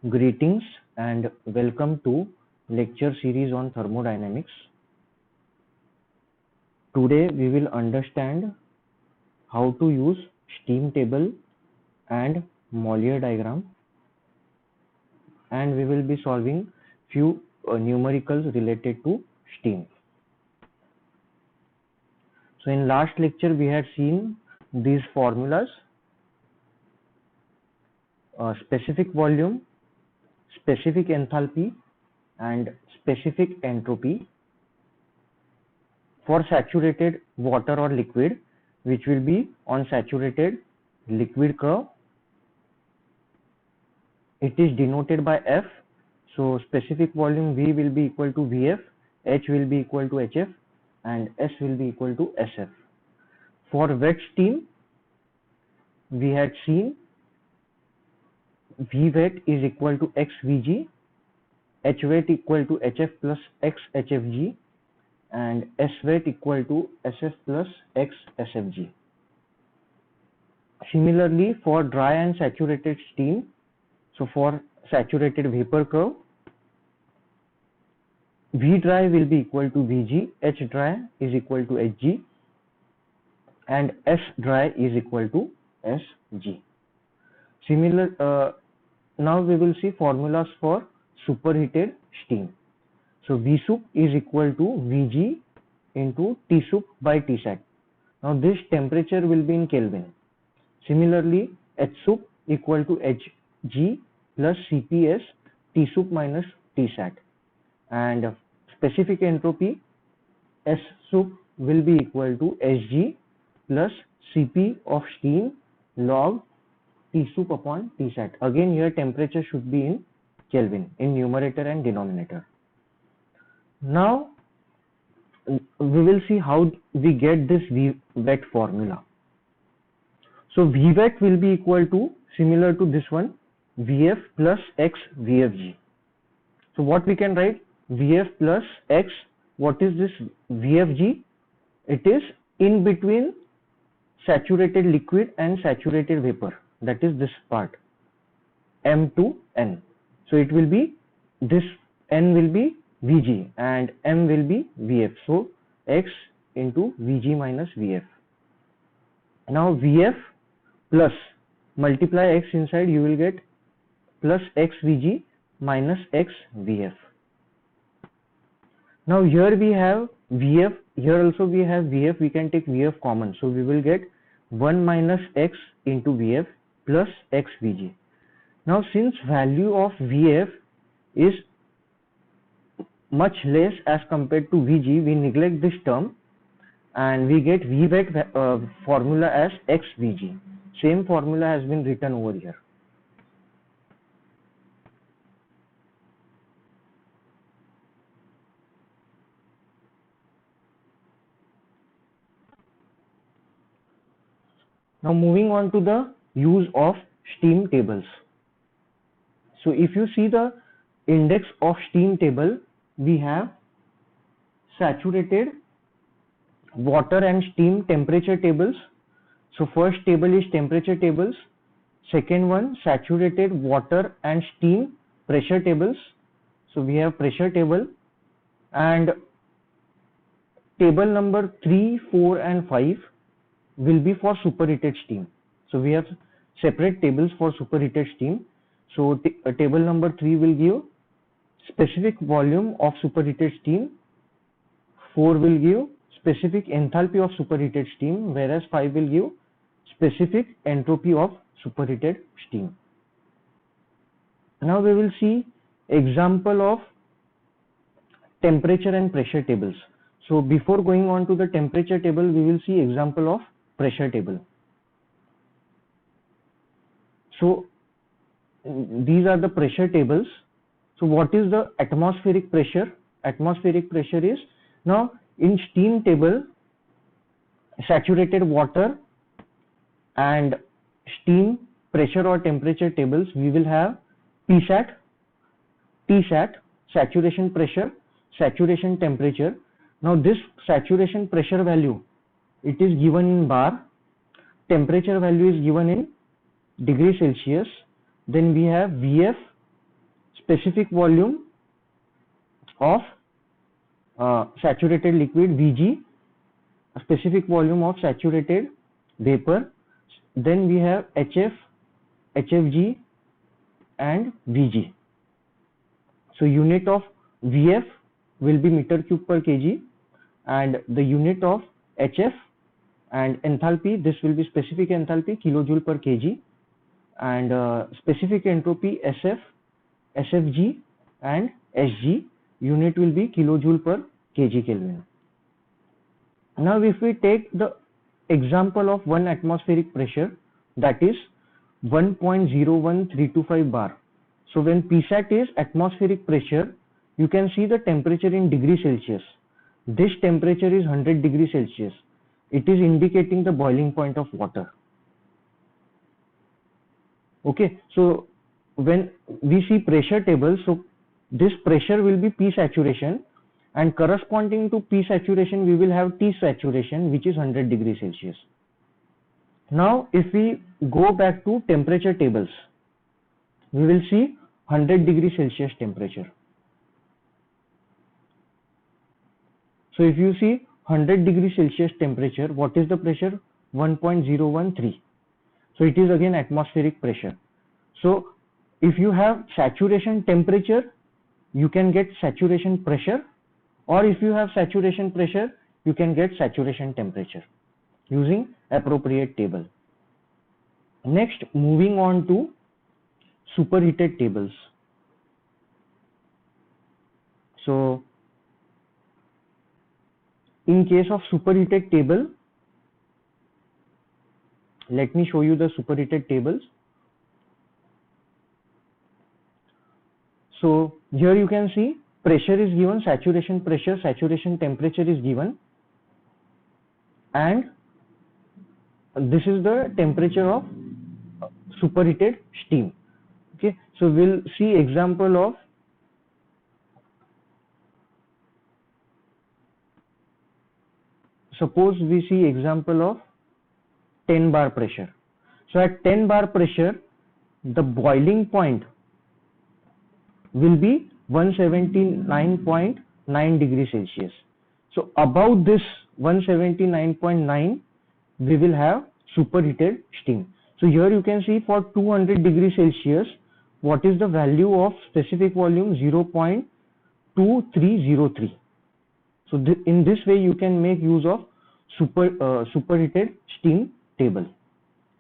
Greetings and welcome to lecture series on thermodynamics. Today we will understand how to use steam table and Mollier diagram, and we will be solving few numericals related to steam. So in last lecture we had seen these formulas: specific volume, specific enthalpy and specific entropy for saturated water or liquid, which will be on saturated liquid curve. It is denoted by F. So specific volume V will be equal to Vf, H will be equal to Hf and S will be equal to Sf. For wet steam, we had seen V wet is equal to X Vg, H wet equal to Hf plus X Hfg and S wet equal to Sf plus X Sfg. Similarly, for dry and saturated steam, so for saturated vapor curve, V dry will be equal to Vg, H dry is equal to Hg and S dry is equal to Sg. Now we will see formulas for superheated steam. So V sup is equal to Vg into T sup by Tsat. Now this temperature will be in Kelvin. Similarly, H sup equal to Hg plus Cps T sup minus Tsat, and specific entropy S sup will be equal to Sg plus Cp of steam log T sup upon Tsat. Again here temperature should be in Kelvin in numerator and denominator. Now we will see how we get this V wet formula. So V wet will be equal to, similar to this one, Vf plus X Vfg. So what we can write? Vf plus X, what is this Vfg? It is in between saturated liquid and saturated vapor, that is this part, M to N. So it will be, this N will be Vg and M will be Vf. So X into Vg minus Vf. Now Vf plus multiply X inside, you will get plus X Vg minus X Vf. Now here we have Vf, here also we have Vf, we can take Vf common. So we will get 1 minus X into Vf plus X Vg. Now since value of Vf is much less as compared to Vg, we neglect this term and we get V wet formula as X Vg. Same formula has been written over here. Now moving on to the use of steam tables. So if you see the index of steam table, we have saturated water and steam temperature tables. So first table is temperature tables, second one saturated water and steam pressure tables. So we have pressure table, and table number 3, 4 and 5 will be for superheated steam. So we have separate tables for superheated steam. So table number 3 will give specific volume of superheated steam, 4 will give specific enthalpy of superheated steam, whereas 5 will give specific entropy of superheated steam. Now we will see example of temperature and pressure tables. So before going on to the temperature table, we will see example of pressure table. So these are the pressure tables. So what is the atmospheric pressure? Atmospheric pressure is, now in steam table, saturated water and steam pressure or temperature tables, we will have Psat, Tsat, saturation pressure, saturation temperature. Now this saturation pressure value, it is given in bar, temperature value is given in degree Celsius, then we have Vf specific volume of saturated liquid Vg, specific volume of saturated vapor. Then we have HF, HFG and Vg. So unit of Vf will be meter cube per kg, and the unit of HF and enthalpy, this will be specific enthalpy kilojoule per kg, and specific entropy SF, SFG and SG, unit will be kilojoule per kg Kelvin. Now if we take the example of 1 atmospheric pressure, that is 1.01325 bar. So when Psat is atmospheric pressure, you can see the temperature in degree Celsius. This temperature is 100 degree Celsius. It is indicating the boiling point of water. Okay, so when we see pressure table, so this pressure will be P saturation, and corresponding to P saturation we will have T saturation, which is 100 degree Celsius. Now if we go back to temperature tables, we will see 100 degree Celsius temperature. So if you see 100 degree Celsius temperature, what is the pressure? 1.013. So it is again atmospheric pressure. So if you have saturation temperature, you can get saturation pressure, or if you have saturation pressure, you can get saturation temperature using appropriate table. Next, moving on to superheated tables. So in case of superheated table, let me show you the superheated tables. So here you can see pressure is given, saturation pressure, saturation temperature is given, and this is the temperature of superheated steam. Okay, so we'll see example of suppose we see example of 10 bar pressure. So at 10 bar pressure, the boiling point will be 179.9 degrees Celsius. So above this 179.9, we will have superheated steam. So here you can see for 200 degrees Celsius, what is the value of specific volume? 0.2303. So in this way you can make use of superheated steam table.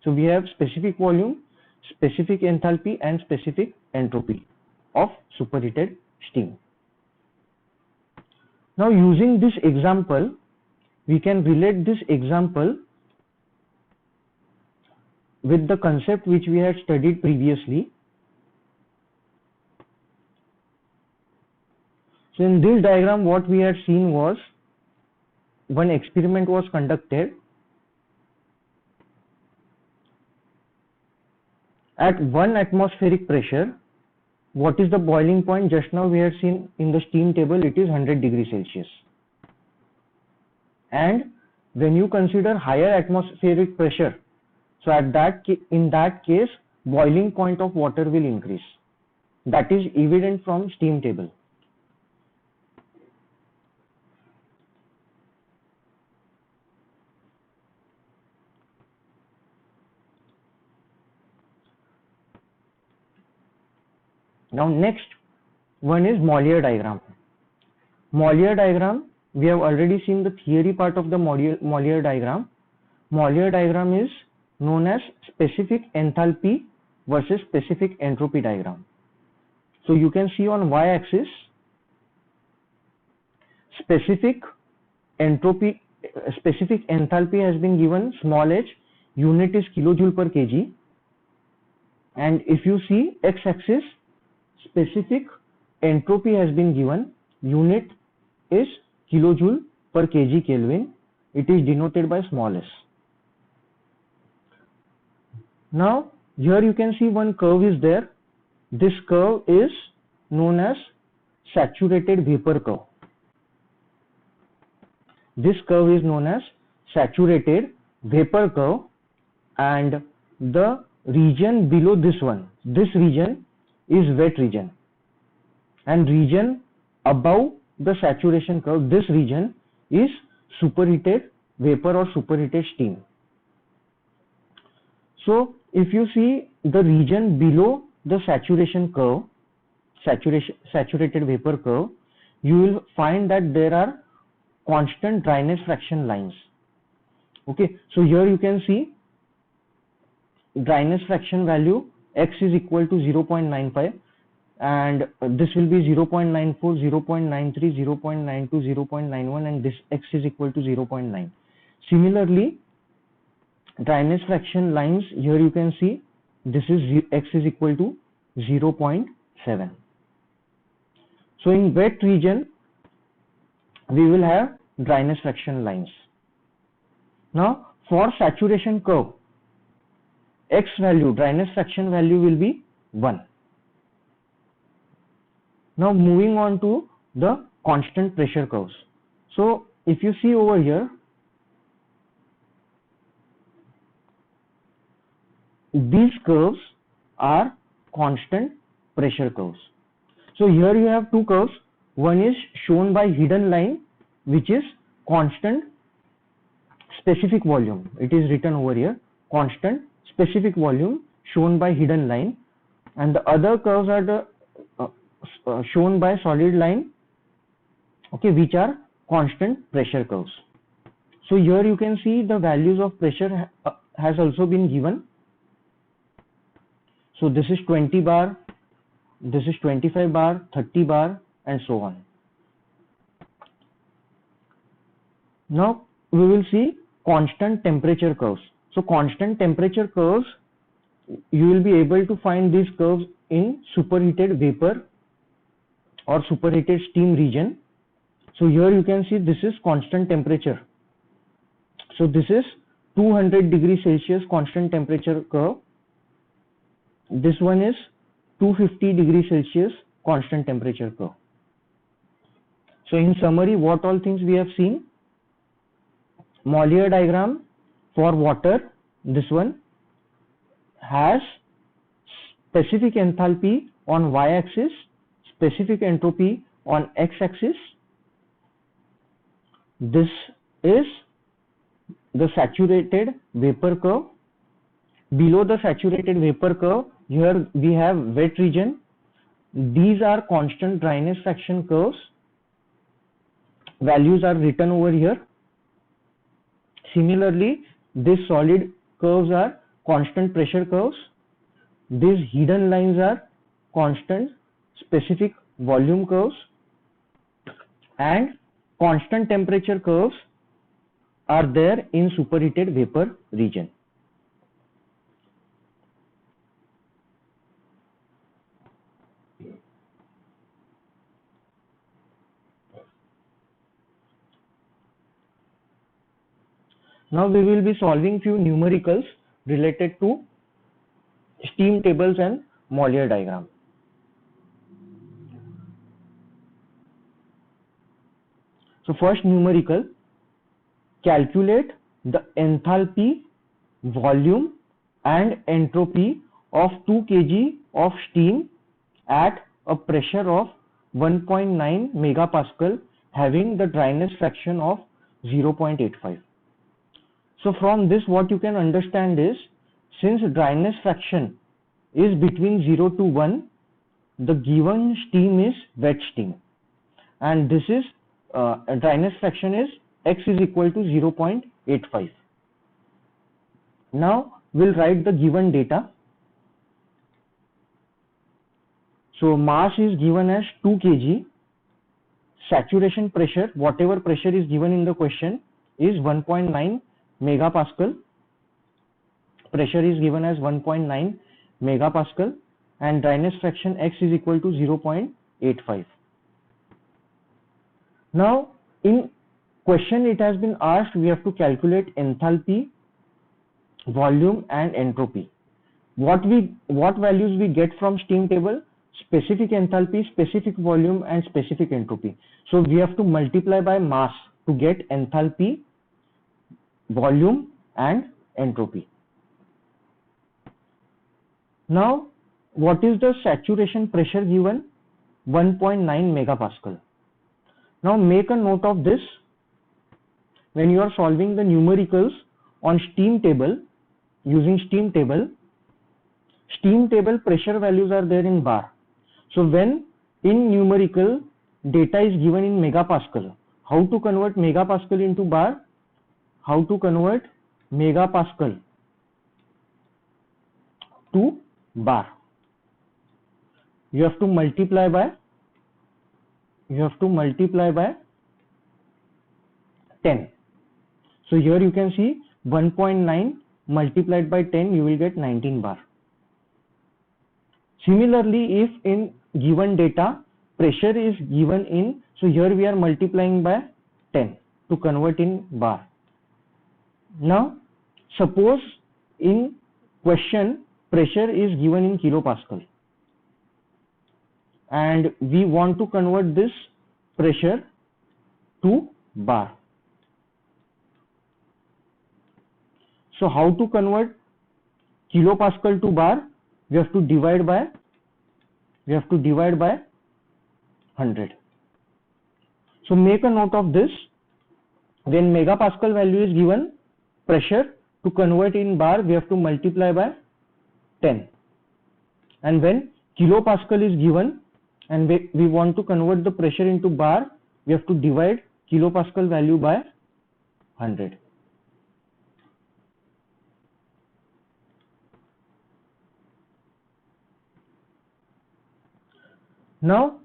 So we have specific volume, specific enthalpy and specific entropy of superheated steam. Now using this example, we can relate this example with the concept which we had studied previously. So in this diagram, what we had seen was one experiment was conducted. At 1 atmospheric pressure, what is the boiling point? Just now we had seen in the steam table, it is 100 degrees Celsius. And when you consider higher atmospheric pressure, so in that case, boiling point of water will increase. That is evident from steam table. Now next one is Mollier diagram. Mollier diagram, we have already seen the theory part of the Mollier diagram. Mollier diagram is known as specific enthalpy versus specific entropy diagram. So you can see on y-axis, specific enthalpy has been given small h, unit is kilojoule per kg, and if you see x-axis, specific entropy has been given, unit is kilojoule per kg Kelvin, it is denoted by small s. Now here you can see one curve is there. This curve is known as saturated vapor curve. This curve is known as saturated vapor curve, and the region below this one, this region is wet region. and region above the saturation curve, this region is superheated vapor or superheated steam. So if you see the region below the saturation curve, saturated vapor curve, you will find that there are constant dryness fraction lines. Okay, so here you can see dryness fraction value x is equal to 0.95, and this will be 0.94, 0.93, 0.92, 0.91, and this x is equal to 0.9. Similarly, dryness fraction lines, here you can see this is x is equal to 0.7. So in wet region we will have dryness fraction lines. Now for saturation curve, x value, dryness fraction value will be 1. Now moving on to the constant pressure curves. So if you see over here, these curves are constant pressure curves. So here you have two curves. One is shown by hidden line, which is constant specific volume. It is written over here, constant specific volume shown by hidden line, and the other curves are the shown by solid line, okay, which are constant pressure curves. So here you can see the values of pressure has also been given. So this is 20 bar, this is 25 bar, 30 bar, and so on. Now we will see constant temperature curves. So constant temperature curves, you will be able to find these curves in superheated vapor or superheated steam region. So here you can see this is constant temperature. So this is 200 degrees Celsius constant temperature curve. This one is 250 degrees Celsius constant temperature curve. So in summary, what all things we have seen? Mollier diagram for water, this one has specific enthalpy on y-axis, specific entropy on x-axis. This is the saturated vapor curve. Below the saturated vapor curve, here we have wet region. These are constant dryness fraction curves. Values are written over here. Similarly, these solid curves are constant pressure curves. These hidden lines are constant specific volume curves, and constant temperature curves are there in superheated vapor region. Now we will be solving few numericals related to steam tables and Mollier diagram. So first numerical, calculate the enthalpy, volume and entropy of 2 kg of steam at a pressure of 1.9 megapascal having the dryness fraction of 0.85. So from this what you can understand is, since dryness fraction is between 0 to 1, the given steam is wet steam, and this is dryness fraction is x is equal to 0.85. Now we'll write the given data. So mass is given as 2 kg, saturation pressure, whatever pressure is given in the question, is 1.9 megapascal. Pressure is given as 1.9 megapascal, and dryness fraction x is equal to 0.85. Now in question it has been asked, we have to calculate enthalpy, volume and entropy. What values we get from steam table? Specific enthalpy, specific volume and specific entropy. So we have to multiply by mass to get enthalpy, volume and entropy. Now what is the saturation pressure given? 1.9 megapascal. Now make a note of this when you are solving the numericals on steam table. Using steam table pressure values are there in bar. So when in numerical data is given in megapascal, how to convert megapascal into bar? How to convert megapascal to bar? You have to multiply by 10. So here you can see 1.9 multiplied by 10, you will get 19 bar. Similarly, if in given data pressure is given in, so here we are multiplying by 10 to convert in bar. Now suppose in question pressure is given in kilopascal and we want to convert this pressure to bar. So how to convert kilopascal to bar? We have to divide by 100. So make a note of this. When megapascal value is given, pressure to convert in bar we have to multiply by 10. And when kilopascal is given and we want to convert the pressure into bar, we have to divide kilopascal value by 100. Now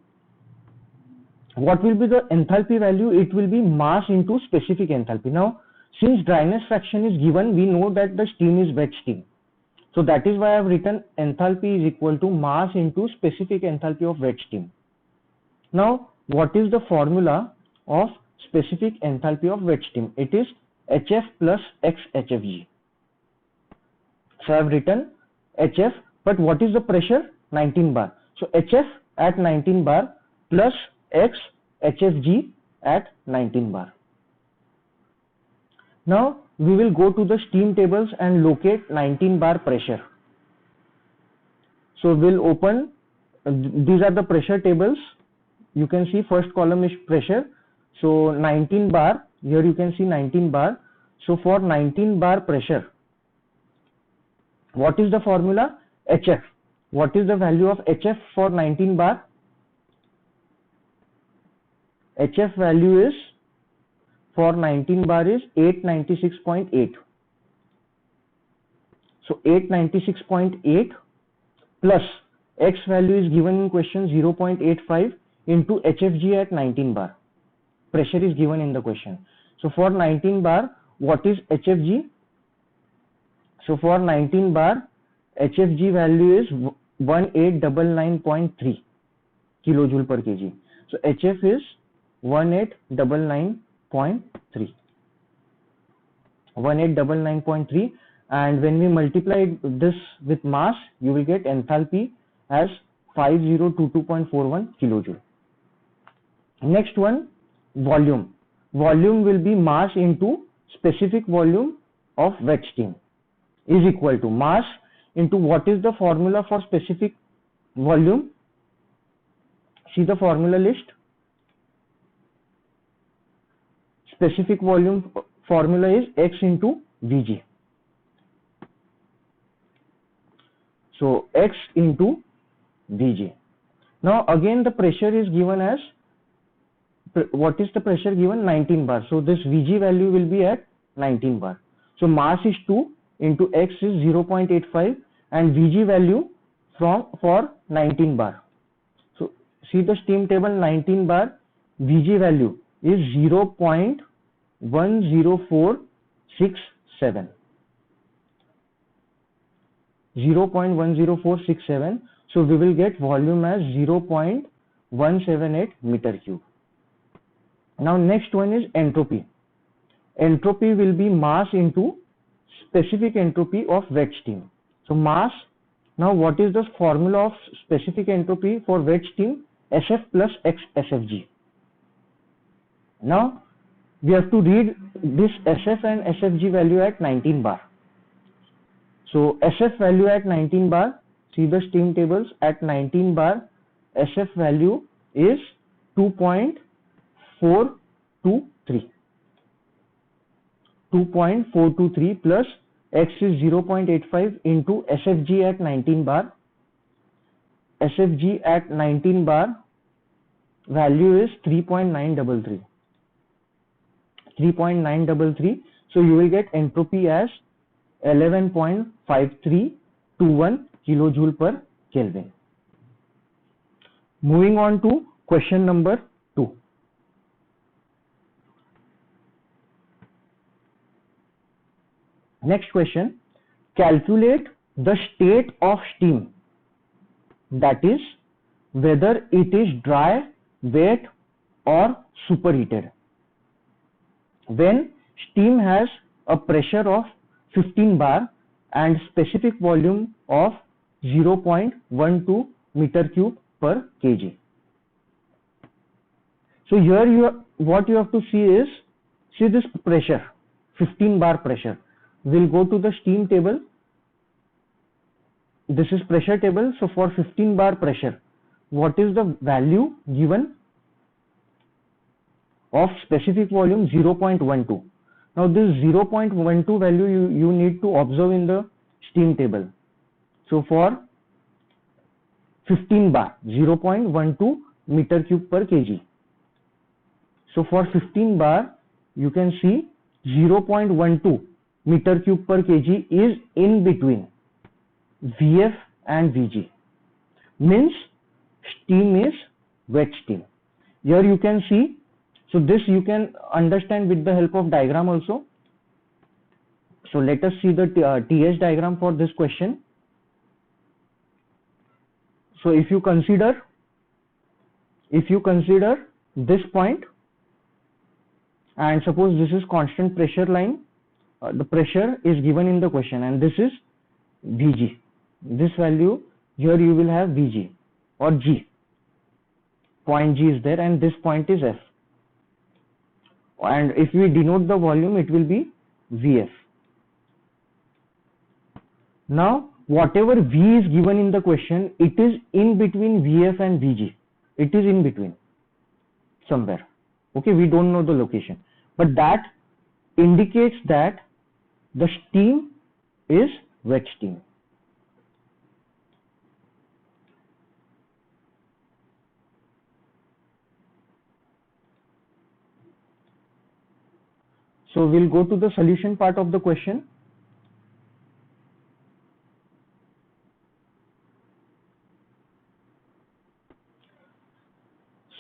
what will be the enthalpy value? It will be mass into specific enthalpy. Now since dryness fraction is given, we know that the steam is wet steam. So that is why I have written enthalpy is equal to mass into specific enthalpy of wet steam. Now what is the formula of specific enthalpy of wet steam? It is HF plus X HFG. So I have written HF, but what is the pressure? 19 bar. So HF at 19 bar plus X HFG at 19 bar. Now we will go to the steam tables and locate 19 bar pressure. So we'll open, these are the pressure tables. You can see first column is pressure. So 19 bar, here you can see 19 bar. So for 19 bar pressure, what is the formula? HF. What is the value of HF for 19 bar? HF value is for 19 bar is 896.8. So 896.8 plus X value is given in question 0.85 into HFG at 19 bar. Pressure is given in the question. So for 19 bar, what is HFG? So for 19 bar, HFG value is 1899.3 kilojoule per kg. So HF is 1899.3, and when we multiply this with mass, you will get enthalpy as 5022.41 kilojoule. Next one, volume. Volume will be mass into specific volume of wet steam is equal to mass into what is the formula for specific volume? See the formula list. Specific volume formula is X into Vg. So X into Vg. Now again the pressure is given as, what is the pressure given? 19 bar. So this Vg value will be at 19 bar. So mass is 2 into X is 0.85 and Vg value for 19 bar. So see the steam table, 19 bar Vg value is 0.10467. 0.10467. So we will get volume as 0.178 meter cube. Now next one is entropy. Entropy will be mass into specific entropy of wet steam. So mass, now what is the formula of specific entropy for wet steam? SF plus X SFG. Now we have to read this SF and SFG value at 19 bar. So SF value at 19 bar, see the steam tables at 19 bar, SF value is 2.423. 2.423 plus X is 0.85 into SFG at 19 bar. SFG at 19 bar value is 3.933. 3.933. So you will get entropy as 11.5321 kilojoule per Kelvin. Moving on to question number 2. Next question, calculate the state of steam, that is whether it is dry, wet or superheated. When steam has a pressure of 15 bar and specific volume of 0.12 meter cube per kg. So here what you have to see is, see this pressure, 15 bar pressure. We'll go to the steam table. This is pressure table. So for 15 bar pressure, what is the value given of specific volume? 0.12. Now this 0.12 value you need to observe in the steam table. So for 15 bar, 0.12 meter cube per kg. So for 15 bar, you can see 0.12 meter cube per kg is in between Vf and Vg. Means steam is wet steam. Here you can see, so this you can understand with the help of diagram also. So let us see the TS diagram for this question. So if you consider this point, and suppose this is constant pressure line, the pressure is given in the question, and this is Vg. This value here you will have Vg or G. Point G is there, and this point is F. And if we denote the volume, it will be Vf. Now, whatever V is given in the question, it is in between Vf and Vg. It is in between somewhere. Okay, we don't know the location, but that indicates that the steam is wet steam. So we'll go to the solution part of the question.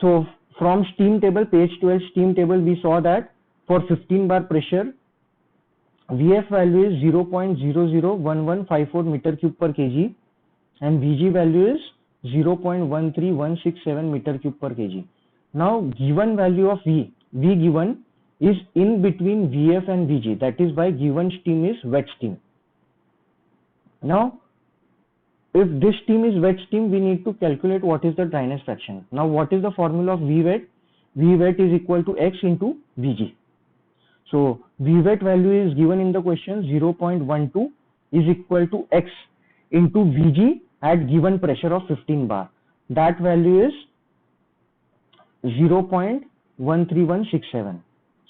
So from steam table, page 12 steam table, we saw that for 15 bar pressure, Vf value is 0.001154 meter cube per kg and Vg value is 0.13167 meter cube per kg. Now given value of V given is in between Vf and Vg, that is why given steam is wet steam. Now if this steam is wet steam, we need to calculate what is the dryness fraction. Now what is the formula of Vwet? Vwet is equal to X into Vg. So Vwet value is given in the question, 0.12 is equal to X into Vg at given pressure of 15 bar. That value is 0.13167.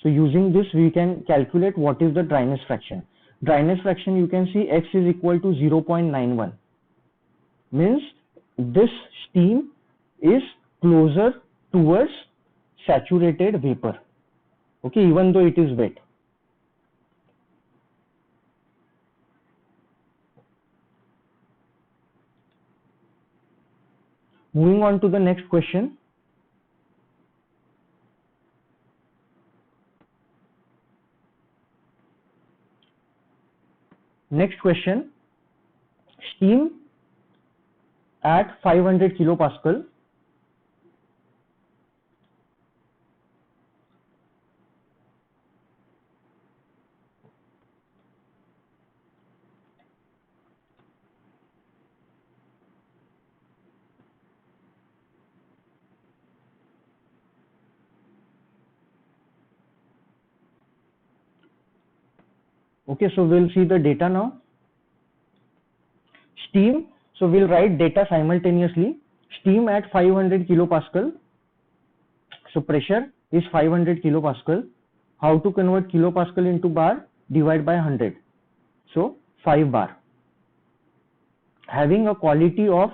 So using this we can calculate what is the dryness fraction. Dryness fraction, you can see X is equal to 0.91. Means this steam is closer towards saturated vapor. Okay, even though it is wet. Moving on to the next question. Next question, steam at 500 kilopascal Okay, so we'll see the data now. Steam, so we'll write data simultaneously. Steam at 500 kilopascal So pressure is 500 kilopascal. How to convert kilopascal into bar? Divide by 100. So 5 bar. Having a quality of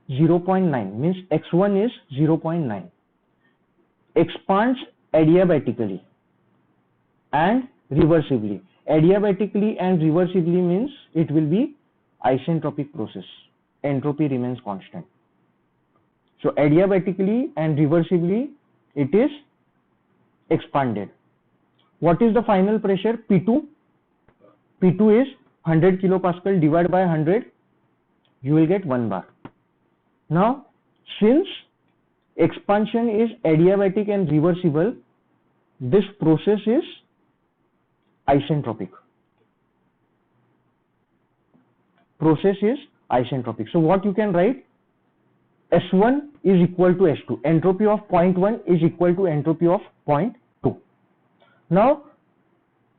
0.9 means X1 is 0.9. Expands adiabatically and reversibly. Adiabatically and reversibly means it will be isentropic process. Entropy remains constant. So adiabatically and reversibly it is expanded. What is the final pressure? P2. P2 is 100 kilopascal divided by 100. You will get 1 bar. Now, since expansion is adiabatic and reversible, this process is isentropic. Process is isentropic. So what you can write? S1 is equal to S2. Entropy of point 1 is equal to entropy of point 2. Now,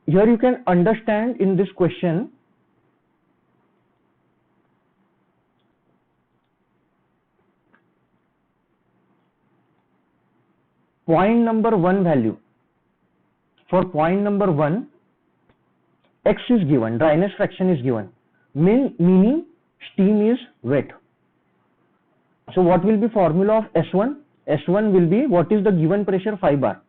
here you can understand in this question, point number 1 value. For point number 1, X is given, dryness fraction is given, meaning steam is wet. So what will be formula of S1? S1 will be, what is the given pressure? 5 bar.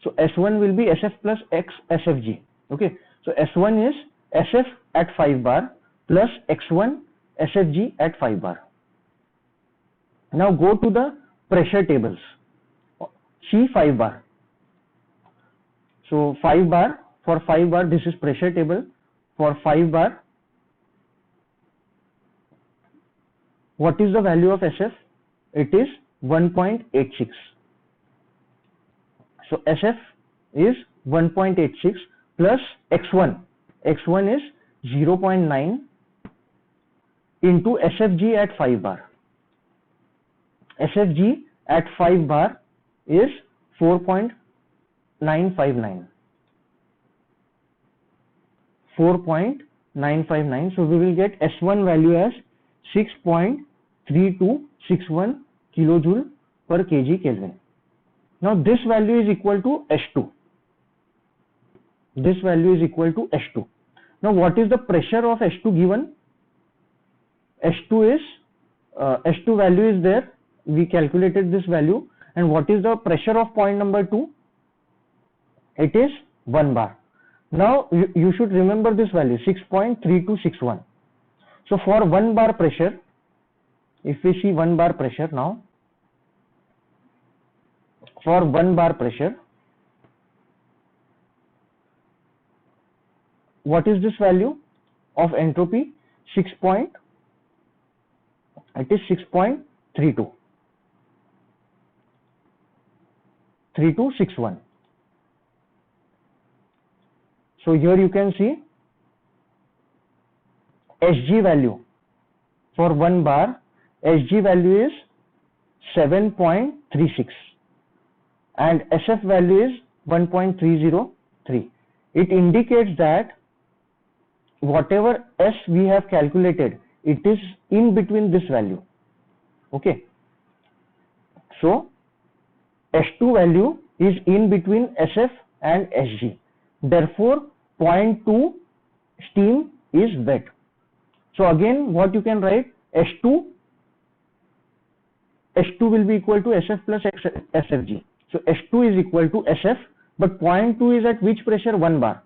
So S1 will be SF plus X SFG. Okay. So S1 is SF at 5 bar plus X1 SFG at 5 bar. Now go to the pressure tables. See 5 bar. So 5 bar, for 5 bar this is pressure table. For 5 bar, what is the value of SF? It is 1.86. So SF is 1.86 plus X1. X1 is 0.9 into SFG at 5 bar. SFG at 5 bar is 4.959. 4.959. So we will get S1 value as 6.3261 kilojoule per kg Kelvin. Now this value is equal to S2. This value is equal to S2. Now what is the pressure of S2 given? S2 value is there. We calculated this value. And what is the pressure of point number 2? It is 1 bar. Now you should remember this value, 6.3261. So for 1 bar pressure, if we see 1 bar pressure now, for 1 bar pressure, what is this value of entropy? It is 6.32. 3261. So here you can see SG value for 1 bar. SG value is 7.36 and SF value is 1.303. It indicates that whatever S we have calculated, it is in between this value. Okay. So S2 value is in between SF and SG. Therefore, point 2 steam is wet. So again, what you can write? S2 will be equal to SF plus SFG. So S2 is equal to SF, but point 2 is at which pressure? 1 bar.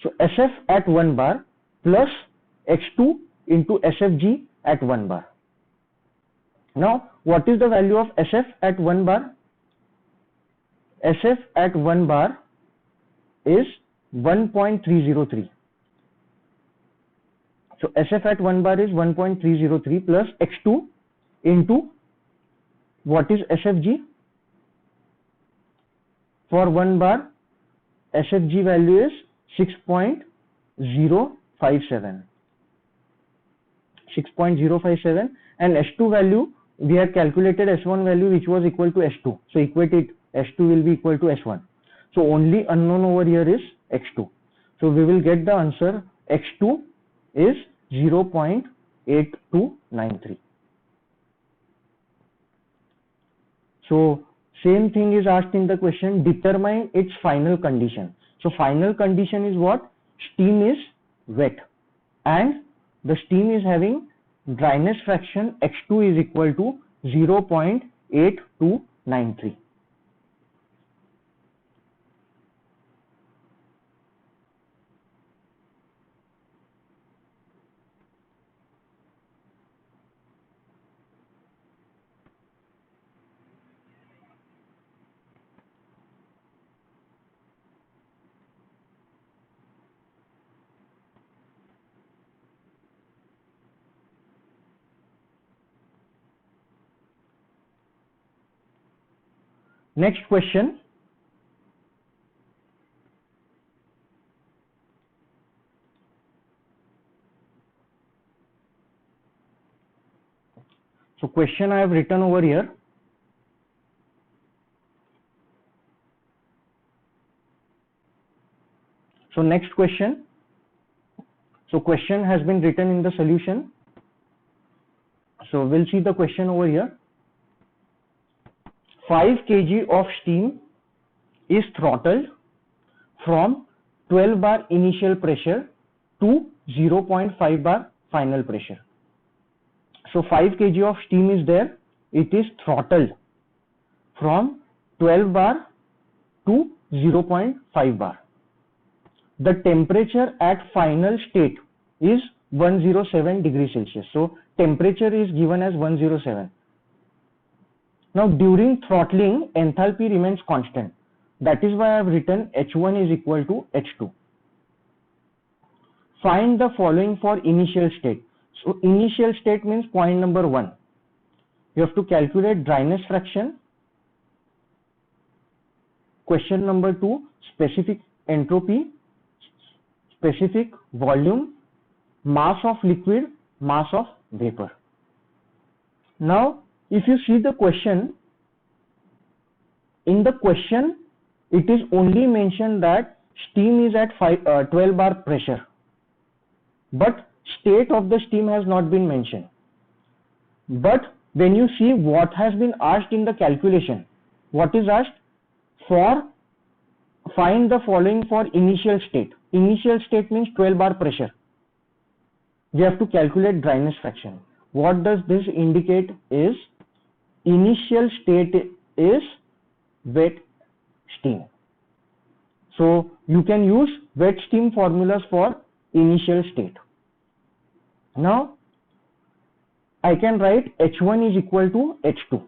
So SF at 1 bar plus X2 into SFG at 1 bar. Now, what is the value of SF at 1 bar? SF at 1 bar is 1.303. So SF at 1 bar is 1.303 plus X2 into what is SFG? For 1 bar, SFG value is 6.057. 6.057 and S2 value, we have calculated S1 value which was equal to S2. So equate it, S2 will be equal to S1. So only unknown over here is X2. So we will get the answer X2 is 0.8293. So Same thing is asked in the question, determine its final condition. So final condition is what? Steam is wet and the steam is having dryness fraction X2 is equal to 0.8293. Next question. So question I have written over here. So next question. So question has been written in the solution. So we'll see the question over here. 5 kg of steam is throttled from 12 bar initial pressure to 0.5 bar final pressure. So 5 kg of steam is there. It is throttled from 12 bar to 0.5 bar. The temperature at final state is 107 degrees Celsius. So temperature is given as 107. Now during throttling, enthalpy remains constant. That is why I have written H1 is equal to H2. Find the following for initial state. So initial state means point number 1. You have to calculate dryness fraction. Question number 2, specific entropy, specific volume, mass of liquid, mass of vapor. Now if you see the question, in the question it is only mentioned that steam is at 12 bar pressure, but state of the steam has not been mentioned. But when you see what has been asked in the calculation, what is asked? For find the following for initial state. Initial state means 12 bar pressure. We have to calculate dryness fraction. What does this indicate is initial state is wet steam. So you can use wet steam formulas for initial state. Now I can write H1 is equal to H2.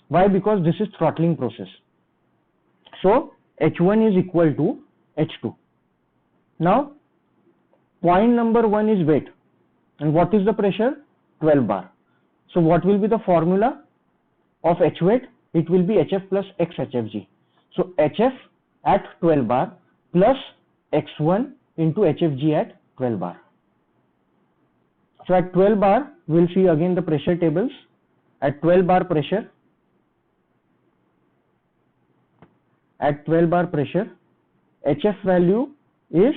Why? Because this is throttling process. So H1 is equal to H2. Now point number 1 is wet. And what is the pressure? 12 bar. So what will be the formula of H wet? It will be HF plus XHFG. So HF at 12 bar plus X1 into HFG at 12 bar. So at 12 bar, we'll see again the pressure tables. At 12 bar pressure, HF value is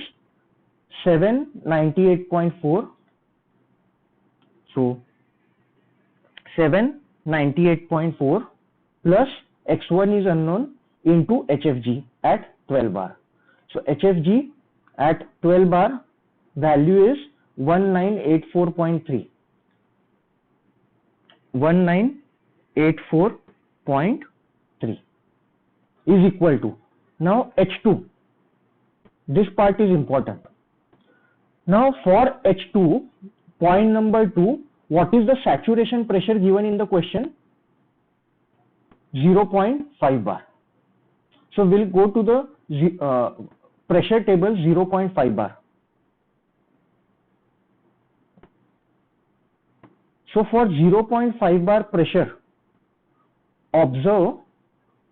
798.4. So 798.4 plus X1 is unknown into HFG at 12 bar. So HFG at 12 bar value is 1984.3. 1984.3 is equal to, now H2. This part is important. Now for H2, point number 2, what is the saturation pressure given in the question? 0.5 bar. So we'll go to the pressure table 0.5 bar. So for 0.5 bar pressure, observe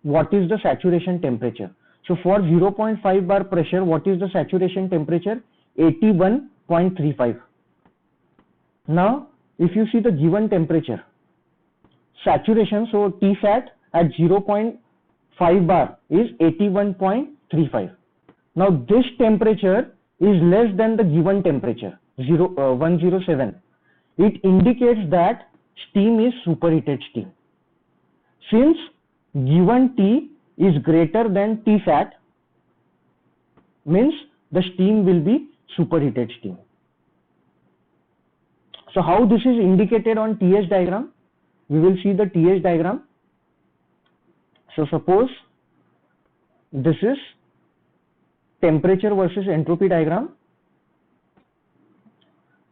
what is the saturation temperature. So for 0.5 bar pressure, what is the saturation temperature? 81.35. Now if you see the given temperature, saturation, so Tsat at 0.5 bar is 81.35. Now this temperature is less than the given temperature 107. It indicates that steam is superheated steam. Since given T is greater than Tsat, means the steam will be superheated steam. So how this is indicated on TH diagram? We will see the TH diagram. So suppose this is temperature versus entropy diagram,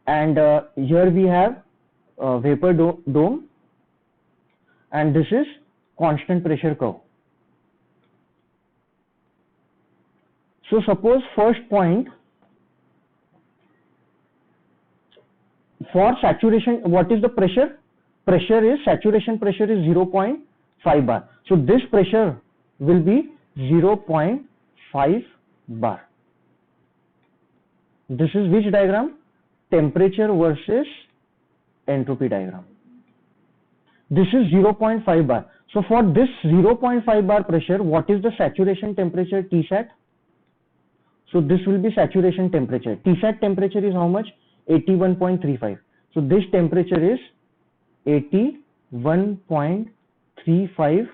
and here we have vapor dome, and this is constant pressure curve. So suppose first point, for saturation, what is the pressure? Saturation pressure is 0.5 bar. So this pressure will be 0.5 bar. This is which diagram? Temperature versus entropy diagram. This is 0.5 bar. So for this 0.5 bar pressure, what is the saturation temperature Tsat? So this will be saturation temperature. Tsat temperature is how much? 81.35. So this temperature is 81.35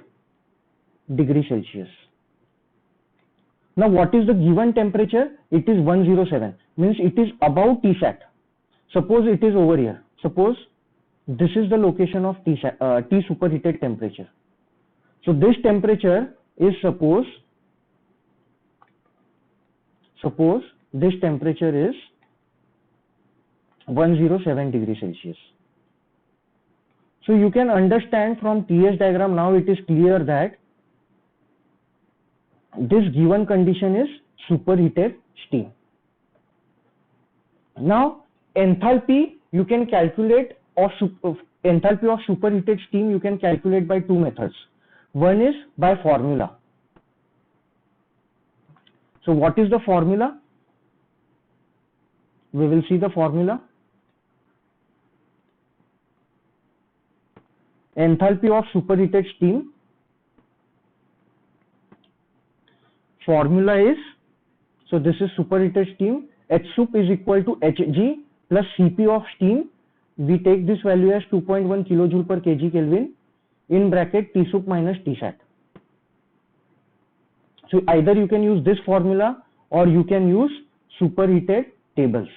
degrees Celsius. Now what is the given temperature? It is 107, means it is above Tsat. Suppose it is over here. Suppose this is the location of T superheated temperature. So this temperature is suppose this temperature is 107 degrees Celsius. So you can understand from TS diagram, now it is clear that this given condition is superheated steam. Now enthalpy you can calculate of enthalpy of superheated steam you can calculate by two methods. One is by formula. So what is the formula? We will see the formula. Enthalpy of superheated steam, formula is, so this is superheated steam, H sup is equal to Hg plus Cp of steam. We take this value as 2.1 kilojoule per kg Kelvin in bracket T sup minus Tsat. So either you can use this formula or you can use superheated tables.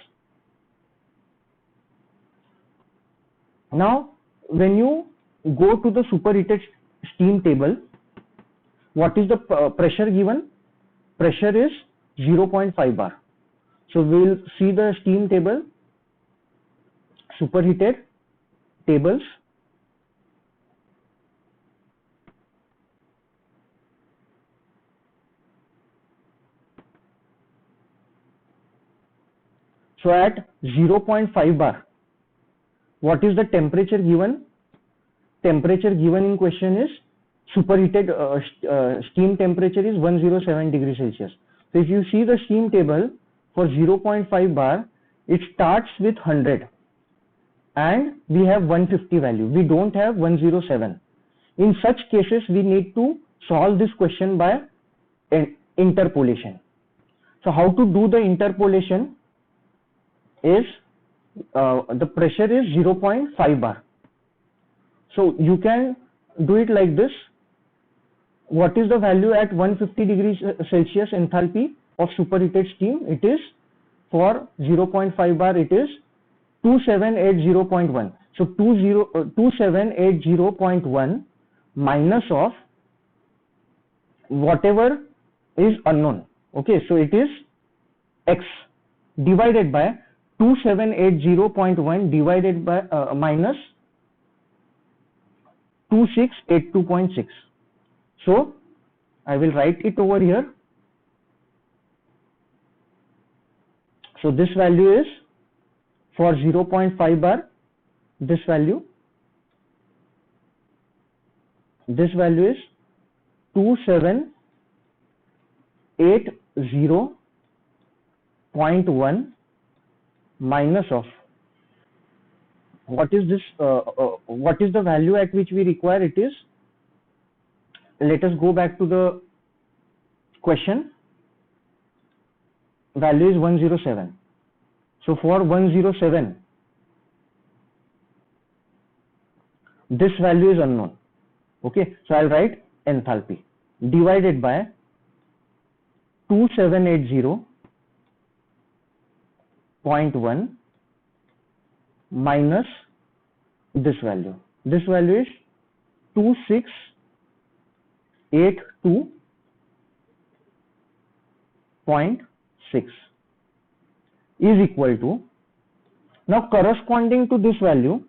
Now when you go to the superheated steam table, what is the pressure given? Pressure is 0.5 bar. So we will see the steam table, superheated tables. So at 0.5 bar, what is the temperature given? Temperature given in question is superheated steam temperature is 107 degrees Celsius. So if you see the steam table for 0.5 bar, it starts with 100 and we have 150 value. We don't have 107. In such cases, we need to solve this question by interpolation. So how to do the interpolation is the pressure is 0.5 bar. So you can do it like this. What is the value at 150 degrees Celsius enthalpy of superheated steam? It is, for 0.5 bar, it is 2780.1. So 2780.1 minus of whatever is unknown. Okay, so it is X divided by 2780.1 divided by minus 2682.6. So I will write it over here. So this value is for 0.5 bar, this value is 2780.1 minus of what is this? What is the value at which we require? It is, let us go back to the question. Value is 107. So for 107, this value is unknown. Okay, so I'll write enthalpy divided by 2780.1 minus this value. This value is 2682.6 is equal to, now corresponding to this value,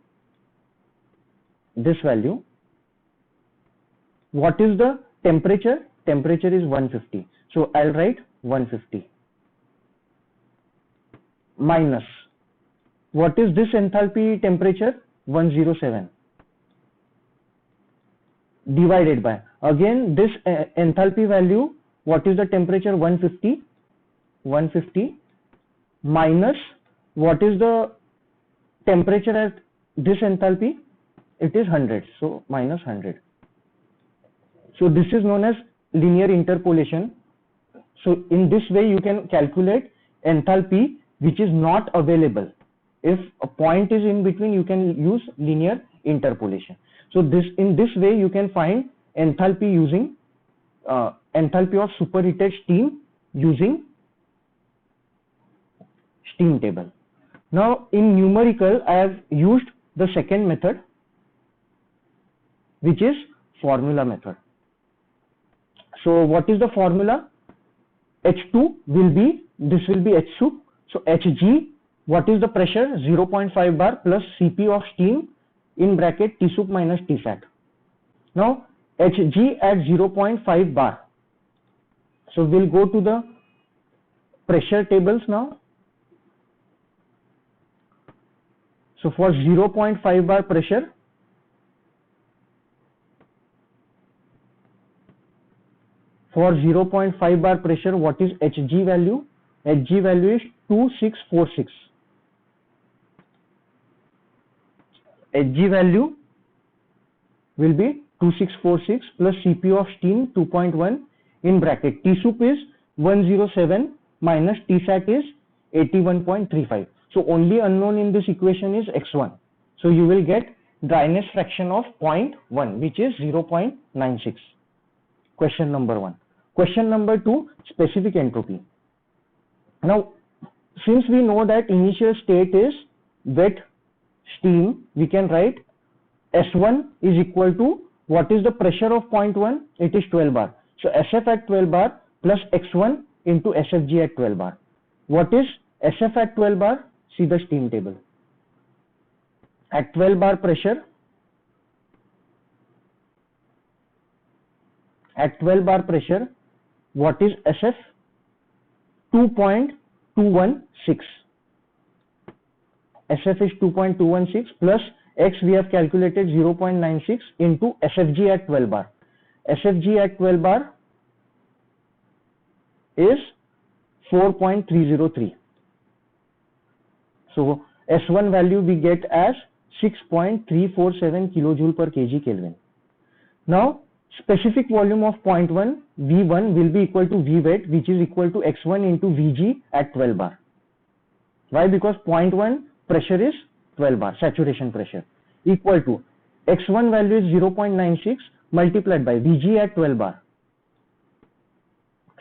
what is the temperature? Temperature is 150. So I'll write 150 minus, what is this enthalpy temperature? 107 divided by, again this enthalpy value, what is the temperature? 150 minus, what is the temperature at this enthalpy? It is 100, so minus 100. So this is known as linear interpolation. So in this way you can calculate enthalpy which is not available. If a point is in between, you can use linear interpolation. So in this way you can find enthalpy using enthalpy of superheated steam using steam table. Now in numerical I have used the second method, which is formula method. So what is the formula? H2 will be, this will be H soup. So Hg, what is the pressure? 0.5 bar plus Cp of steam in bracket T soup minus Tsat. Now Hg at 0.5 bar. So we'll go to the pressure tables now. So for 0.5 bar pressure, what is Hg value? Hg value is 2646. Hg value will be 2646 plus Cp of steam 2.1 in bracket. T soup is 107 minus Tsat is 81.35. So only unknown in this equation is x1. So you will get dryness fraction of 0.1, which is 0.96. Question number 1. Question number 2, specific entropy. Now, since we know that initial state is wet steam, we can write S1 is equal to, what is the pressure of 0.1? It is 12 bar. So SF at 12 bar plus X1 into SFG at 12 bar. What is SF at 12 bar? See the steam table. At 12 bar pressure, what is SF? 2.216. SF is 2.216 plus X we have calculated 0.96 into SFG at 12 bar. SFG at 12 bar is 4.303. So S1 value we get as 6.347 kilojoule per kg Kelvin. Now specific volume of 0.1 V1 will be equal to V wet, which is equal to X1 into Vg at 12 bar. Why? Because 0.1 pressure is 12 bar, saturation pressure, equal to X1 value is 0.96 multiplied by Vg at 12 bar.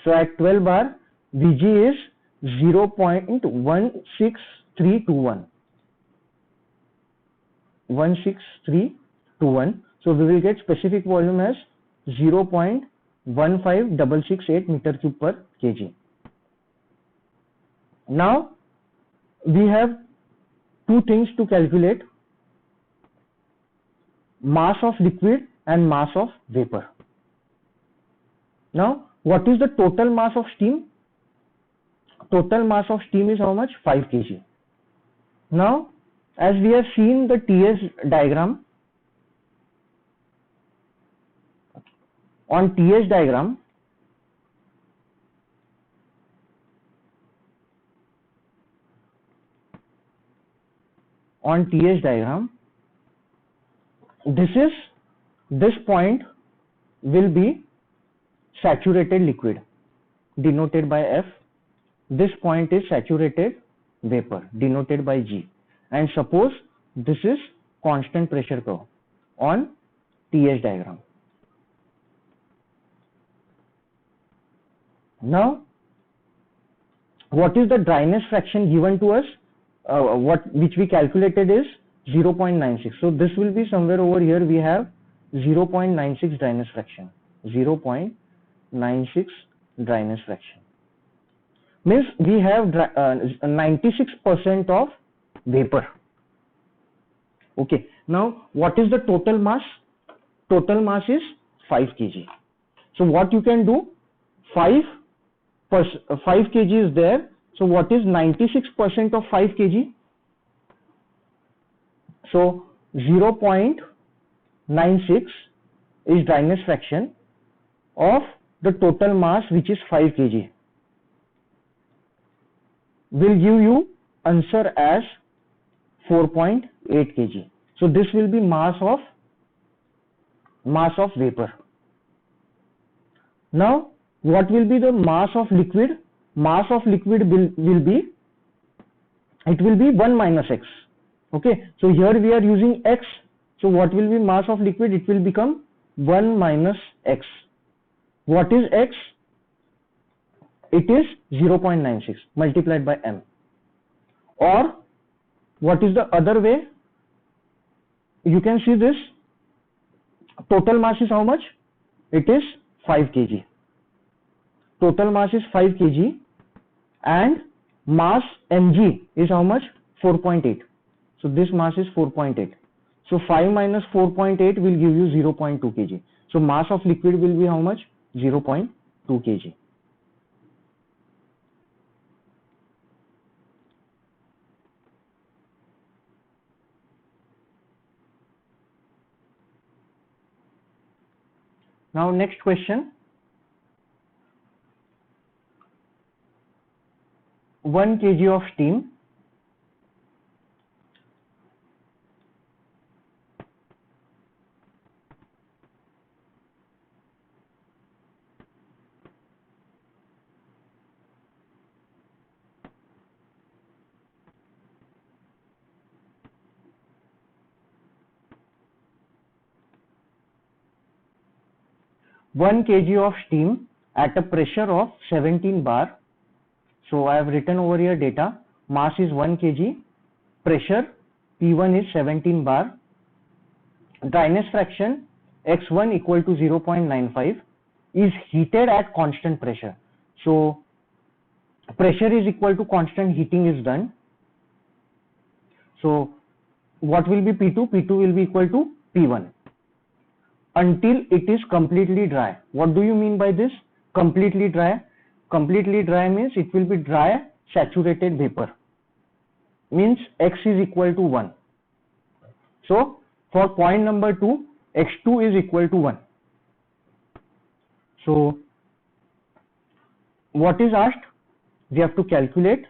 So at 12 bar Vg is 0.16321. 16321. So we will get specific volume as 0.15668 meter cube per kg. Now we have two things to calculate: mass of liquid and mass of vapor. Now what is the total mass of steam? Total mass of steam is how much? 5 kg. Now as we have seen the TS diagram, on TS diagram this point will be saturated liquid denoted by F. This point is saturated vapor denoted by G, and suppose this is constant pressure curve on TS diagram. Now, what is the dryness fraction given to us? Which we calculated is 0.96. So this will be somewhere over here. We have 0.96 dryness fraction. 0.96 dryness fraction means we have 96% of vapor. Okay. Now, what is the total mass? Total mass is 5 kg. So what you can do? 5 kg is there. So what is 96% of 5 kg? So 0.96 is dryness fraction of the total mass, which is 5 kg. Will give you answer as 4.8 kg. So this will be mass of vapor. Now, what will be the mass of liquid? Mass of liquid will be 1 minus x. Okay, so here we are using x. So what will be mass of liquid? It will become 1 minus x. What is x? It is 0.96 multiplied by m. Or what is the other way? You can see this. Total mass is how much? It is 5 kg. Total mass is 5 kg and mass mg is how much? 4.8. So this mass is 4.8. So 5 minus 4.8 will give you 0.2 kg. So mass of liquid will be how much? 0.2 kg. Now next question. 1 kg of steam . 1 kg of steam at a pressure of 17 bar. So I have written over here data. Mass is 1 kg. Pressure P1 is 17 bar. Dryness fraction X1 equal to 0.95 is heated at constant pressure. So pressure is equal to constant heating is done. So what will be P2? P2 will be equal to P1 until it is completely dry. What do you mean by this? Completely dry. Completely dry means it will be dry saturated vapor. Means X is equal to 1. So for point number 2, X2 is equal to 1. So what is asked? We have to calculate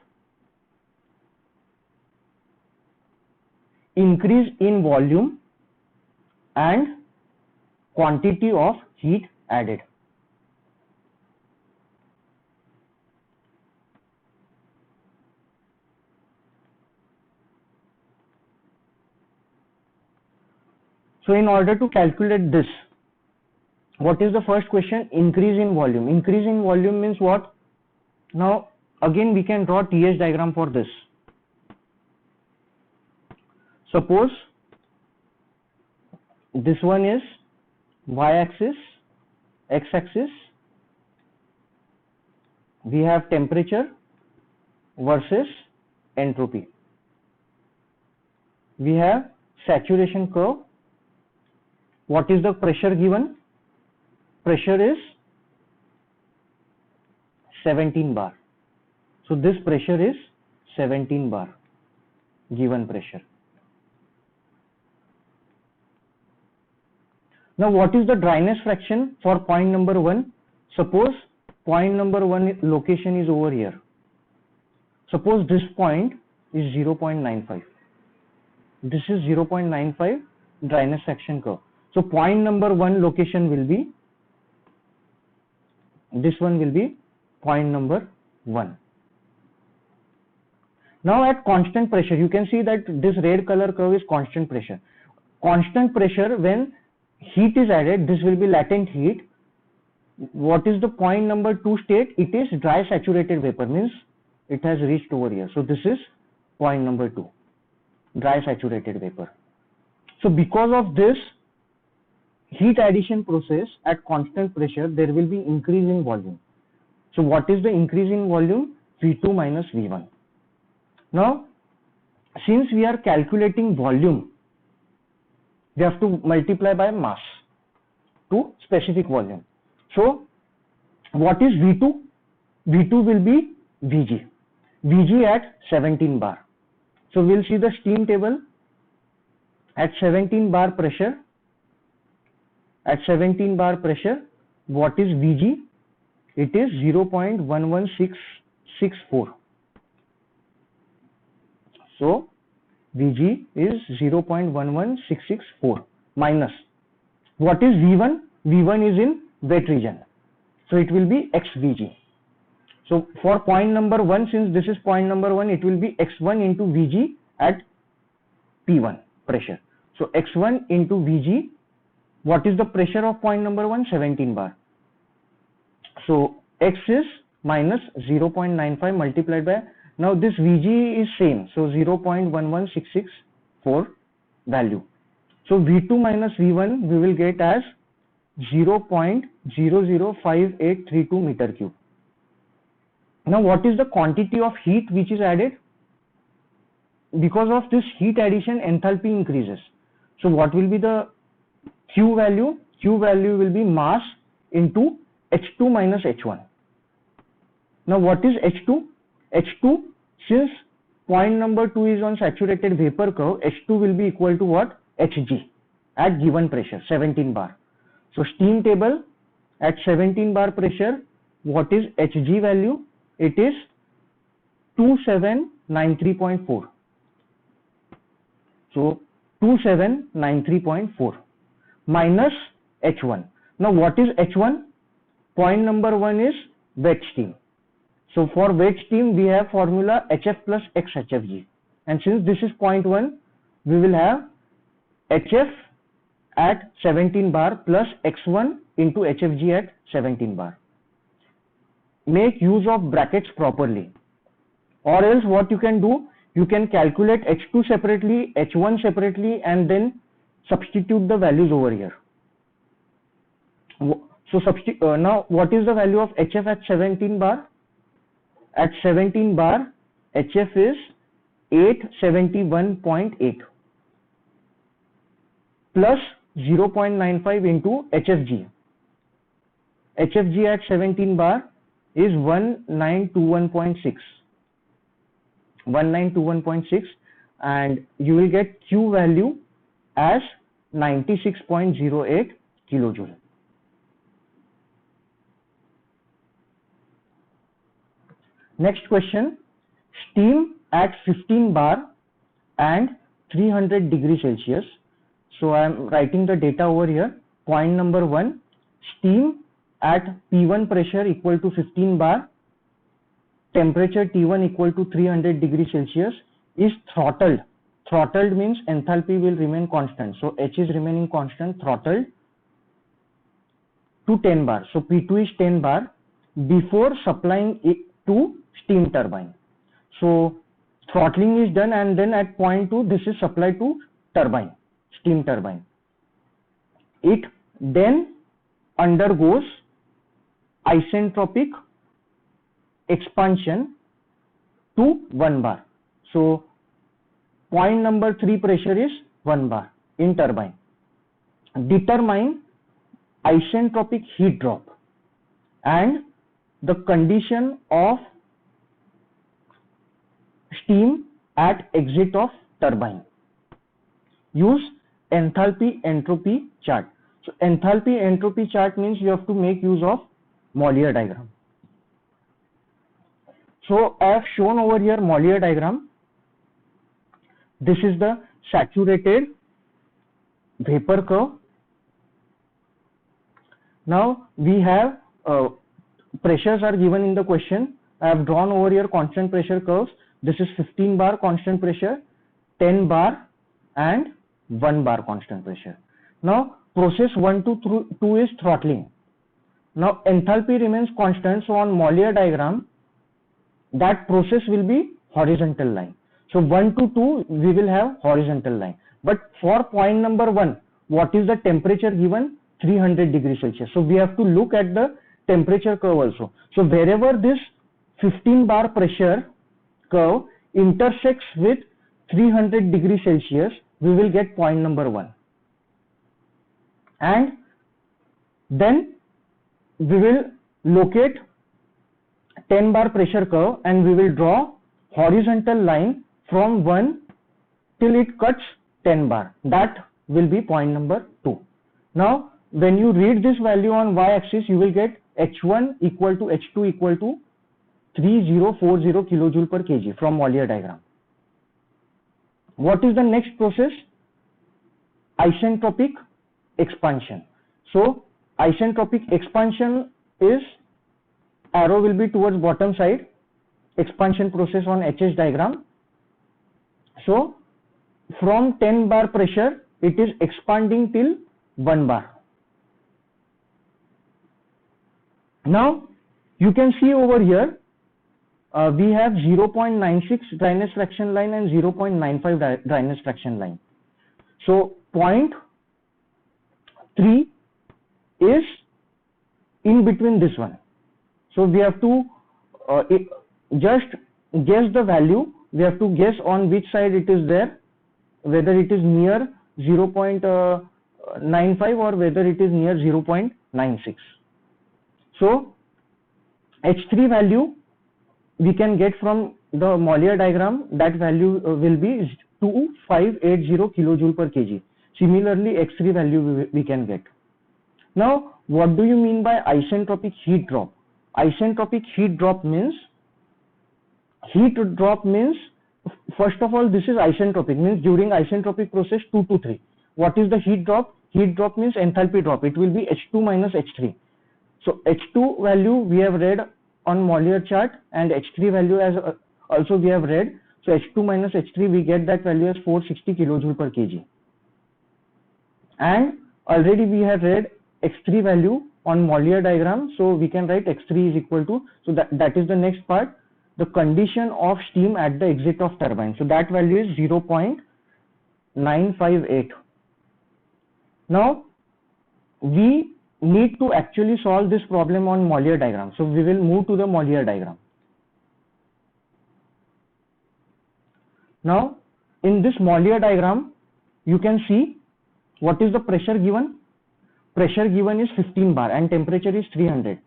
increase in volume and quantity of heat added. So in order to calculate this, what is the first question? Increase in volume. Increase in volume means what? Now again we can draw TH diagram for this. Suppose this one is y-axis, x-axis. We have temperature versus entropy. We have saturation curve. What is the pressure given? Pressure is 17 bar. So this pressure is 17 bar, given pressure. Now what is the dryness fraction for point number 1? Suppose point number 1 location is over here. Suppose this point is 0.95. This is 0.95 dryness fraction curve. So point number 1 location will be, this one will be point number 1. Now at constant pressure, you can see that this red color curve is constant pressure. Constant pressure, when heat is added, this will be latent heat. what is the point number 2 state? It is dry saturated vapor, means it has reached over here. So this is point number 2, dry saturated vapor. So because of this heat addition process at constant pressure, there will be increase in volume. So what is the increase in volume? V2 minus V1. Now, since we are calculating volume, we have to multiply by mass to specific volume. So what is V2? V2 will be Vg. Vg at 17 bar. So we'll see the steam table at 17 bar pressure. At 17 bar pressure, what is Vg? It is 0.11664. So Vg is 0.11664 minus. What is V1? V1 is in wet region. So it will be xVg. So for point number 1, since this is point number 1, it will be x1 into Vg at P1 pressure. So x1 into Vg, what is the pressure of point number 1? 17 bar. So x is minus 0.95 multiplied by, now this Vg is same, so 0.11664 value. So V2 minus V1 we will get as 0.005832 meter cube. Now what is the quantity of heat which is added? Because of this heat addition, enthalpy increases. So what will be the Q value? Q value will be mass into H2 minus H1. Now what is H2? H2, since point number 2 is on saturated vapor curve, H2 will be equal to what? Hg at given pressure, 17 bar. So steam table at 17 bar pressure, what is Hg value? It is 2793.4. So 2793.4 minus H1. Now what is H1? Point number 1 is wet steam. So for wet steam we have formula HF plus XHFG, and since this is point 1, we will have HF at 17 bar plus X1 into HFG at 17 bar. Make use of brackets properly, or else what you can do, you can calculate H2 separately, H1 separately, and then substitute the values over here. So now what is the value of HF at 17 bar? At 17 bar, HF is 871.8 plus 0.95 into HFG. HFG at 17 bar is 1921.6. 1921.6, and you will get Q value as 96.08 kilojoule. Next question, steam at 15 bar and 300 degrees Celsius. So I am writing the data over here. Point number 1, steam at P1 pressure equal to 15 bar, temperature T1 equal to 300 degrees Celsius is throttled. Throttled means enthalpy will remain constant. So H is remaining constant, throttled to 10 bar. So P2 is 10 bar before supplying it to steam turbine. So throttling is done, and then at point 2 this is supplied to turbine, steam turbine. It then undergoes isentropic expansion to 1 bar. So point number 3 pressure is 1 bar in turbine. Determine isentropic heat drop and the condition of steam at exit of turbine. Use enthalpy entropy chart. So enthalpy entropy chart means you have to make use of Mollier diagram. So I have shown over here Mollier diagram. This is the saturated vapor curve. Now we have pressures are given in the question. I have drawn over here constant pressure curves. This is 15 bar constant pressure, 10 bar and 1 bar constant pressure. Now process 1 to 2 is throttling. Now enthalpy remains constant, so on Mollier diagram, that process will be horizontal line. So 1 to 2 we will have horizontal line. But for point number 1, what is the temperature given? 300 degrees Celsius. So we have to look at the temperature curve also. So wherever this 15 bar pressure curve intersects with 300 degrees Celsius, we will get point number 1. And then we will locate 10 bar pressure curve and we will draw horizontal line from 1 till it cuts 10 bar. That will be point number 2. Now when you read this value on y-axis, you will get H1 equal to H2 equal to 3040 kilojoule per kg from Mollier diagram. What is the next process? Isentropic expansion. So isentropic expansion is, arrow will be towards bottom side, expansion process on HS diagram. So from 10 bar pressure, it is expanding till 1 bar. Now you can see over here, we have 0.96 dryness fraction line and 0.95 dryness fraction line. So point 3 is in between this one. So we have to just guess the value. We have to guess on which side it is there, whether it is near 0.95 or whether it is near 0.96. So H3 value we can get from the Mollier diagram. That value will be 2580 kilojoule per kg. Similarly, X3 value we can get. Now, what do you mean by isentropic heat drop? Isentropic heat drop means, first of all, this is isentropic, means during isentropic process 2 to 3. What is the heat drop? Heat drop means enthalpy drop. It will be H2 minus H3. So H2 value we have read on Mollier chart, and H3 value as also we have read. So H2 minus H3, we get that value as 460 kilojoule per kg. And already we have read X3 value on Mollier diagram, so we can write X3 is equal to, so that is the next part, the condition of steam at the exit of turbine. So that value is 0.958. Now we need to actually solve this problem on Mollier diagram. So we will move to the Mollier diagram. Now in this Mollier diagram, you can see what is the pressure given. Pressure given is 15 bar and temperature is 300.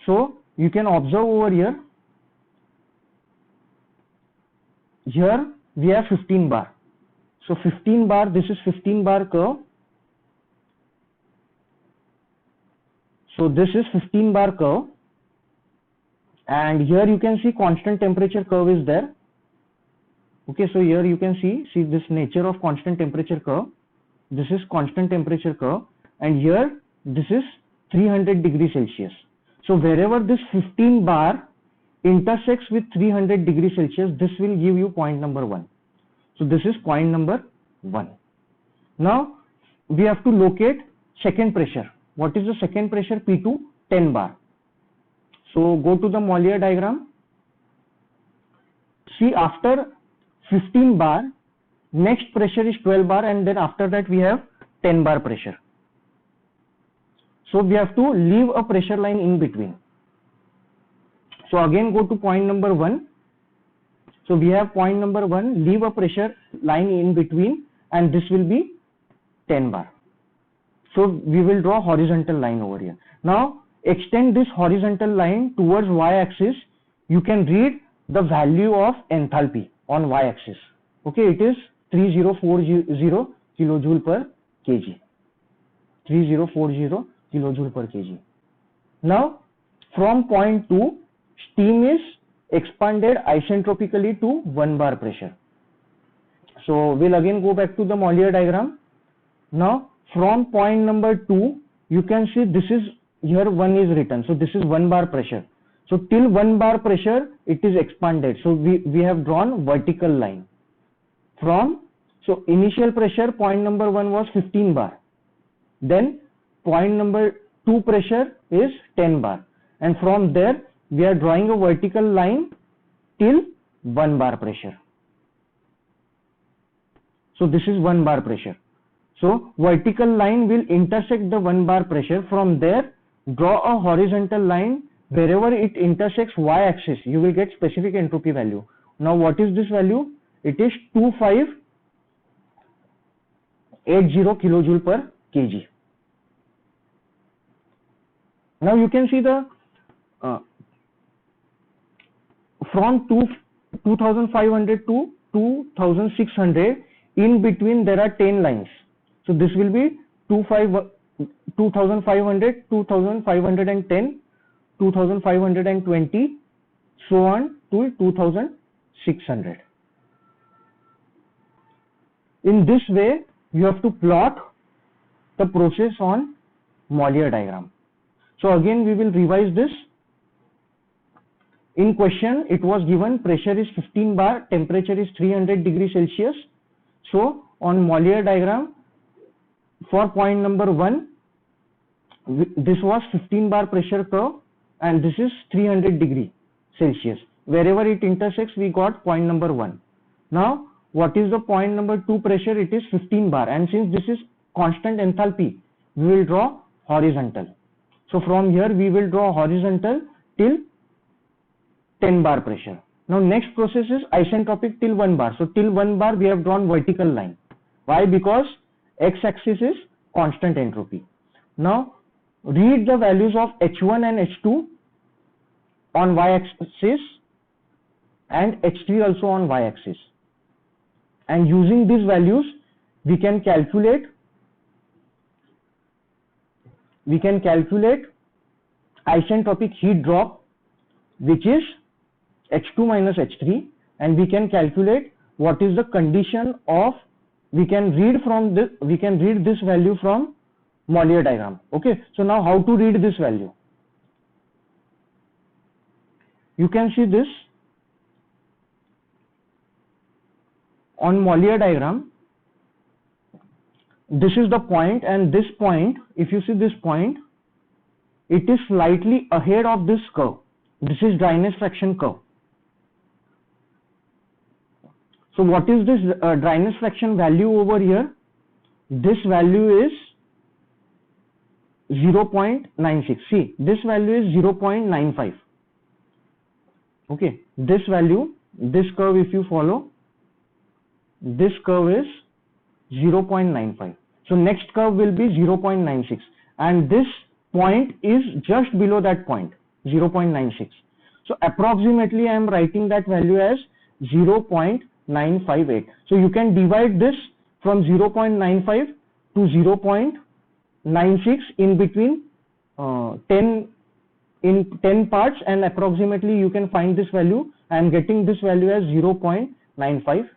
So you can observe over here. Here we have 15 bar. So 15 bar, this is 15 bar curve. So this is 15 bar curve. And here you can see constant temperature curve is there. Okay, so here you can see this nature of constant temperature curve. This is constant temperature curve. And here this is 300 degrees Celsius. So wherever this 15 bar intersects with 300 degrees Celsius, this will give you point number 1. So this is point number 1. Now we have to locate second pressure. What is the second pressure? P2, 10 bar. So go to the Mollier diagram. See, after 15 bar, next pressure is 12 bar, and then after that we have 10 bar pressure. So we have to leave a pressure line in between. So again go to point number 1. So we have point number 1, leave a pressure line in between, and this will be 10 bar. So we will draw horizontal line over here. Now extend this horizontal line towards y-axis. You can read the value of enthalpy on y-axis. Okay, it is 3040 kilojoule per kg. 3040 kilojoule per kg. Now from point 2, steam is expanded isentropically to 1 bar pressure. So we'll again go back to the Mollier diagram. Now from point number 2, you can see this is, here 1 is written. So this is 1 bar pressure. So till 1 bar pressure it is expanded. So we have drawn vertical line. From, so initial pressure point number 1 was 15 bar. then point number 2 pressure is 10 bar, and from there we are drawing a vertical line till 1 bar pressure. So this is 1 bar pressure. So vertical line will intersect the 1 bar pressure. From there, draw a horizontal line. Wherever it intersects y-axis, you will get specific entropy value. Now what is this value? It is 2580 kilojoule per kg. Now you can see the from 2500 to 2600, in between there are 10 lines. So this will be 2500, 2510, 2520, so on to 2600. In this way, you have to plot the process on Mollier diagram. So again, we will revise this. In question, it was given pressure is 15 bar, temperature is 300 degrees Celsius. So on Mollier diagram, for point number 1, this was 15 bar pressure curve, and this is 300 degree Celsius. Wherever it intersects, we got point number 1. Now, what is the point number 2 pressure? It is 15 bar, and since this is constant enthalpy, we will draw horizontal. So from here, we will draw horizontal till 10 bar pressure. Now next process is isentropic till 1 bar. So till 1 bar, we have drawn vertical line. Why? Because x-axis is constant entropy. Now read the values of H1 and H2 on y-axis and H3 also on y-axis, and using these values we can calculate isentropic heat drop, which is H2 minus H3, and we can calculate what is the condition of, we can read this value from Mollier diagram. Okay, so now how to read this value? You can see this on Mollier diagram. This is the point, and this point, if you see this point, it is slightly ahead of this curve. This is dryness fraction curve. So what is this dryness fraction value over here? This value is 0.96. See, this value is 0.95. Okay, this value, this curve, if you follow, this curve is 0.95. So next curve will be 0.96, and this point is just below that point, 0.96. So approximately I am writing that value as 0.958. So you can divide this from 0.95 to 0.96 in between 10 parts, and approximately you can find this value. I am getting this value as 0.958.